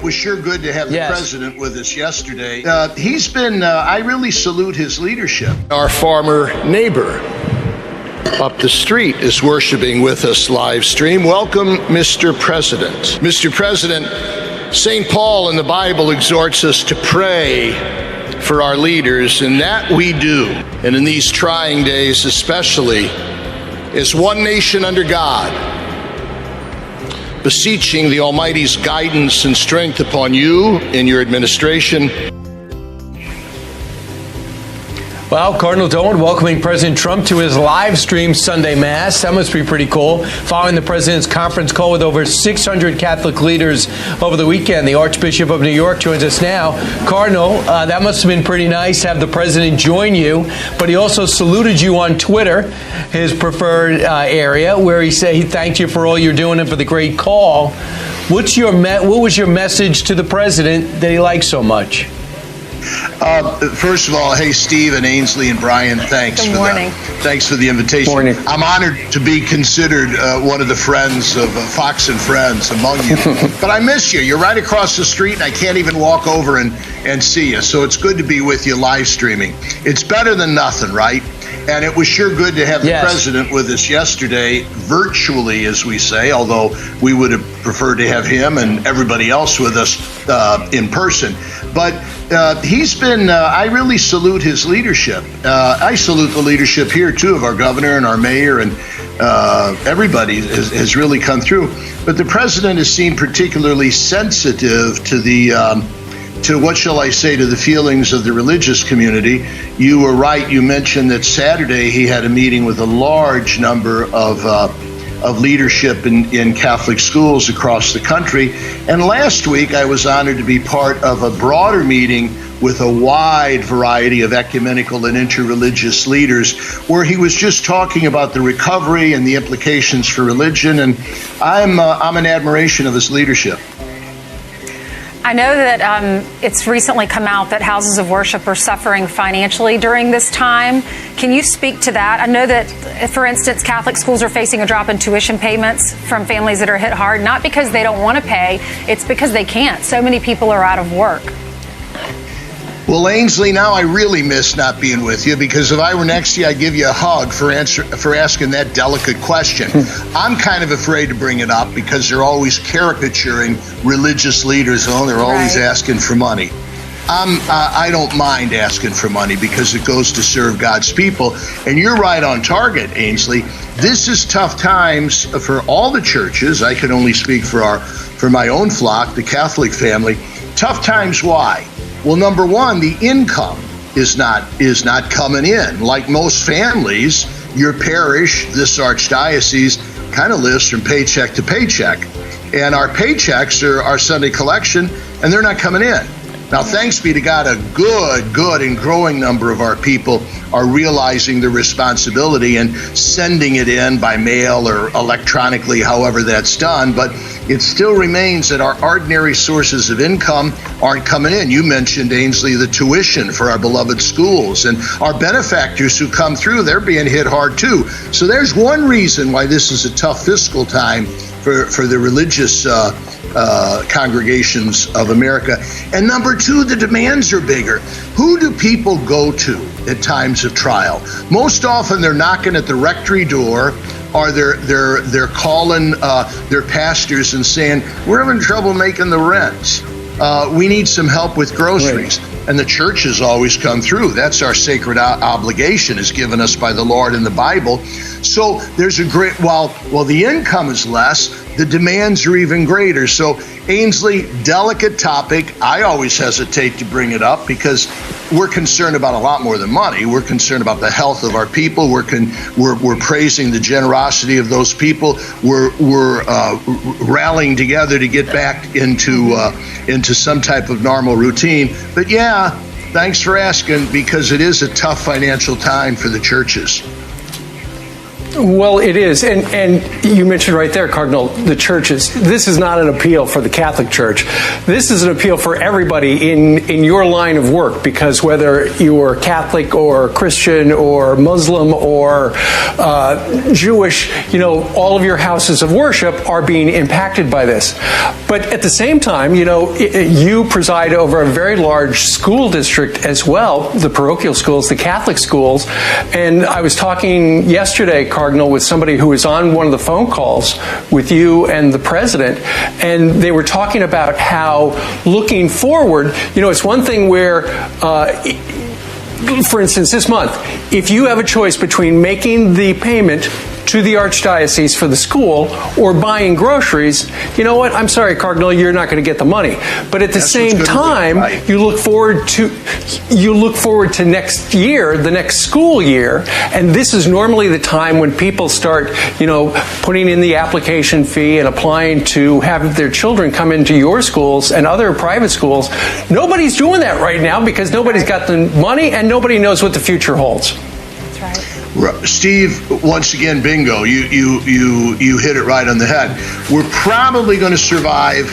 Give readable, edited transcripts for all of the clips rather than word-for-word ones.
Was sure good to have the president with us yesterday. He's been, I really salute his leadership. Our former neighbor up the street is worshiping with us live stream. Welcome, Mr. President. Mr. President, St. Paul in the Bible exhorts us to pray for our leaders, and that we do. And in these trying days especially, as one nation under God, beseeching the Almighty's guidance and strength upon you in your administration. Well, Cardinal Dolan welcoming President Trump to his live stream Sunday Mass. That must be pretty cool. Following the president's conference call with over 600 Catholic leaders over the weekend, the Archbishop of New York joins us now. Cardinal, that must have been pretty nice to have the president join you, but he also saluted you on Twitter, his preferred area, where he said he thanked you for all you're doing and for the great call. What was your message to the president that he likes so much? First of all, hey, Steve and Ainsley and Brian, thanks for the invitation. Morning. I'm honored to be considered one of the friends of Fox and Friends among you. But I miss you. You're right across the street, and I can't even walk over and see you. So it's good to be with you live streaming. It's better than nothing, right? And it was sure good to have the president with us yesterday, virtually, as we say, although we would have preferred to have him and everybody else with us in person. But he's been, I really salute his leadership. I salute the leadership here, too, of our governor and our mayor, and everybody has really come through. But the president has seemed particularly sensitive to to what shall I say, to the feelings of the religious community. You were right. You mentioned that Saturday he had a meeting with a large number of leadership in Catholic schools across the country. And last week I was honored to be part of a broader meeting with a wide variety of ecumenical and interreligious leaders, where he was just talking about the recovery and the implications for religion. And I'm in admiration of his leadership. I know that it's recently come out that houses of worship are suffering financially during this time. Can you speak to that? I know that, for instance, Catholic schools are facing a drop in tuition payments from families that are hit hard, not because they don't want to pay, it's because they can't. So many people are out of work. Well, Ainsley, now I really miss not being with you, because if I were next to you, I'd give you a hug for asking that delicate question. I'm kind of afraid to bring it up because they're always caricaturing religious leaders. Oh, they're always asking for money. I don't mind asking for money because it goes to serve God's people. And you're right on target, Ainsley. This is tough times for all the churches. I can only speak for my own flock, the Catholic family. Tough times, why? Well, number one, the income is not coming in. Like most families, your parish, this archdiocese, kind of lives from paycheck to paycheck. And our paychecks are our Sunday collection, and they're not coming in. Now, thanks be to God, a good and growing number of our people are realizing the responsibility and sending it in by mail or electronically, however that's done. But it still remains that our ordinary sources of income aren't coming in. You mentioned, Ainsley, the tuition for our beloved schools, and our benefactors who come through, they're being hit hard too. So there's one reason why this is a tough fiscal time for the religious congregations of America. And number two, the demands are bigger. Who do people go to at times of trial? Most often they're knocking at the rectory door, or they're calling their pastors and saying, we're having trouble making the rent. We need some help with groceries. Right. And the church has always come through. That's our sacred obligation, is given us by the Lord in the Bible. So there's a great, while the income is less, the demands are even greater. So Ainsley, delicate topic. I always hesitate to bring it up because we're concerned about a lot more than money. We're concerned about the health of our people. We're praising the generosity of those people. We're rallying together to get back into some type of normal routine. But yeah, thanks for asking, because it is a tough financial time for the churches. Well, it is. And you mentioned right there, Cardinal, the churches. This is not an appeal for the Catholic Church. This is an appeal for everybody in your line of work, because whether you are Catholic or Christian or Muslim or Jewish, all of your houses of worship are being impacted by this. But at the same time, you preside over a very large school district as well, the parochial schools, the Catholic schools. And I was talking yesterday, Cardinal, with somebody who was on one of the phone calls with you and the president, and they were talking about how looking forward, it's one thing where, for instance, this month, if you have a choice between making the payment to the Archdiocese for the school or buying groceries, you know what? I'm sorry, Cardinal, you're not going to get the money. But at the same time, right, you look forward to next year, the next school year, and this is normally the time when people start, putting in the application fee and applying to have their children come into your schools and other private schools. Nobody's doing that right now because nobody's got the money and nobody knows what the future holds. That's right. Steve, once again, bingo. You hit it right on the head. We're probably going to survive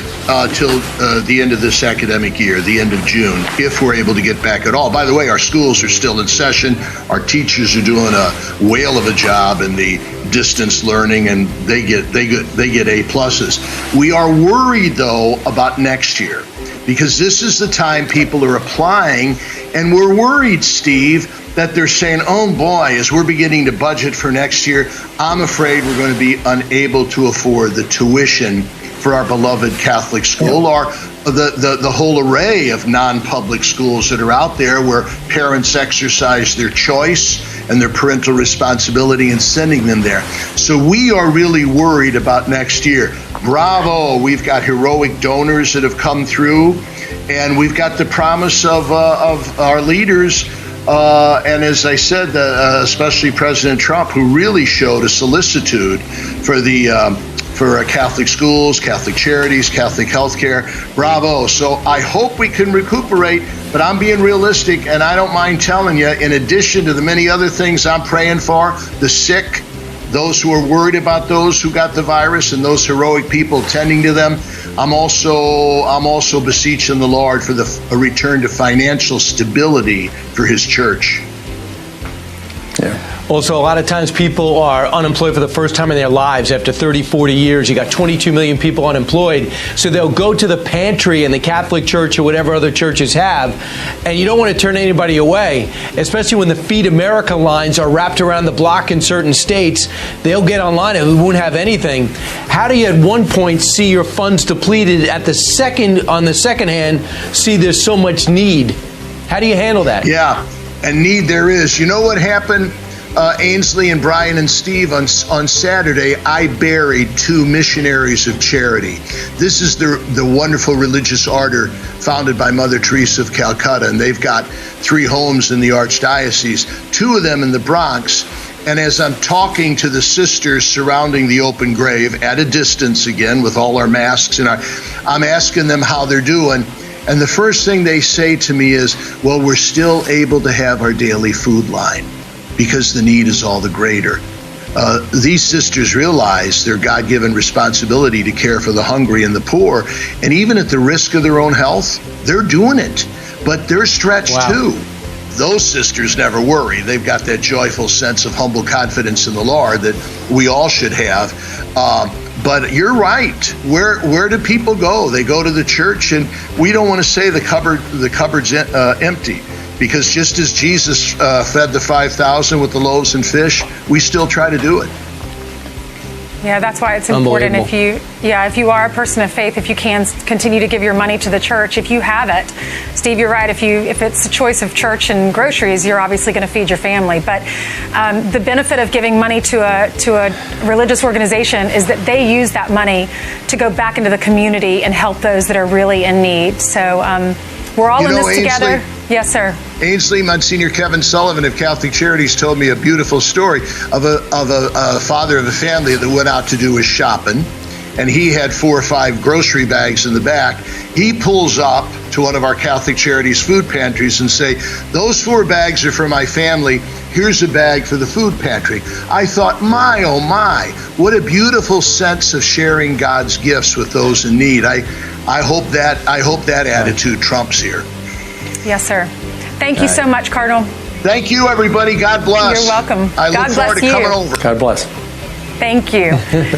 till the end of this academic year, the end of June, if we're able to get back at all. By the way, our schools are still in session. Our teachers are doing a whale of a job in the distance learning, and they get A pluses. We are worried though about next year, because this is the time people are applying, and we're worried, Steve, that they're saying, oh boy, as we're beginning to budget for next year, I'm afraid we're going to be unable to afford the tuition for our beloved Catholic school, or the whole array of non-public schools that are out there where parents exercise their choice and their parental responsibility in sending them there. So we are really worried about next year. Bravo, we've got heroic donors that have come through, and we've got the promise of our leaders. And as I said, especially President Trump, who really showed a solicitude for Catholic schools, Catholic charities, Catholic healthcare. Bravo. So I hope we can recuperate, but I'm being realistic, and I don't mind telling you, in addition to the many other things I'm praying for, the sick, those who are worried about those who got the virus, and those heroic people tending to them, I'm also beseeching the Lord for a return to financial stability for His church. Yeah. Also, a lot of times people are unemployed for the first time in their lives after 30, 40 years. You got 22 million people unemployed. So they'll go to the Pantry in the Catholic Church or whatever other churches have. And you don't want to turn anybody away, especially when the Feed America lines are wrapped around the block in certain states. They'll get online and we won't have anything. How do you at one point see your funds depleted, on the second hand, see there's so much need? How do you handle that? Yeah, and need there is. You know what happened? Ainsley and Brian and Steve, on Saturday, I buried 2 missionaries of charity. This is the wonderful religious order founded by Mother Teresa of Calcutta, and they've got 3 homes in the Archdiocese, 2 of them in the Bronx. And as I'm talking to the sisters surrounding the open grave, at a distance again with all our masks, and I'm asking them how they're doing. And the first thing they say to me is, well, we're still able to have our daily food line, because the need is all the greater. These sisters realize their God-given responsibility to care for the hungry and the poor, and even at the risk of their own health, they're doing it. But they're stretched too. Those sisters never worry. They've got that joyful sense of humble confidence in the Lord that we all should have. But you're right. Where do people go? They go to the church, and we don't want to say the cupboard's empty. Because just as Jesus fed the 5,000 with the loaves and fish, we still try to do it. Yeah, that's why it's important if you are a person of faith, if you can continue to give your money to the church, if you have it. Steve, you're right. If it's a choice of church and groceries, you're obviously going to feed your family. But the benefit of giving money to a religious organization is that they use that money to go back into the community and help those that are really in need. So we're all in this together. Yes, sir. Ainsley, Monsignor Kevin Sullivan of Catholic Charities told me a beautiful story of a father of a family that went out to do his shopping, and he had 4 or 5 grocery bags in the back. He pulls up to one of our Catholic Charities food pantries and say, those 4 bags are for my family. here's a bag for the food pantry. I thought, my, oh my, what a beautiful sense of sharing God's gifts with those in need. I hope that attitude trumps here. Yes, sir. Thank you so much, Cardinal. Thank you, everybody. God bless. You're welcome. I God look forward bless to coming you. over. God bless. Thank you.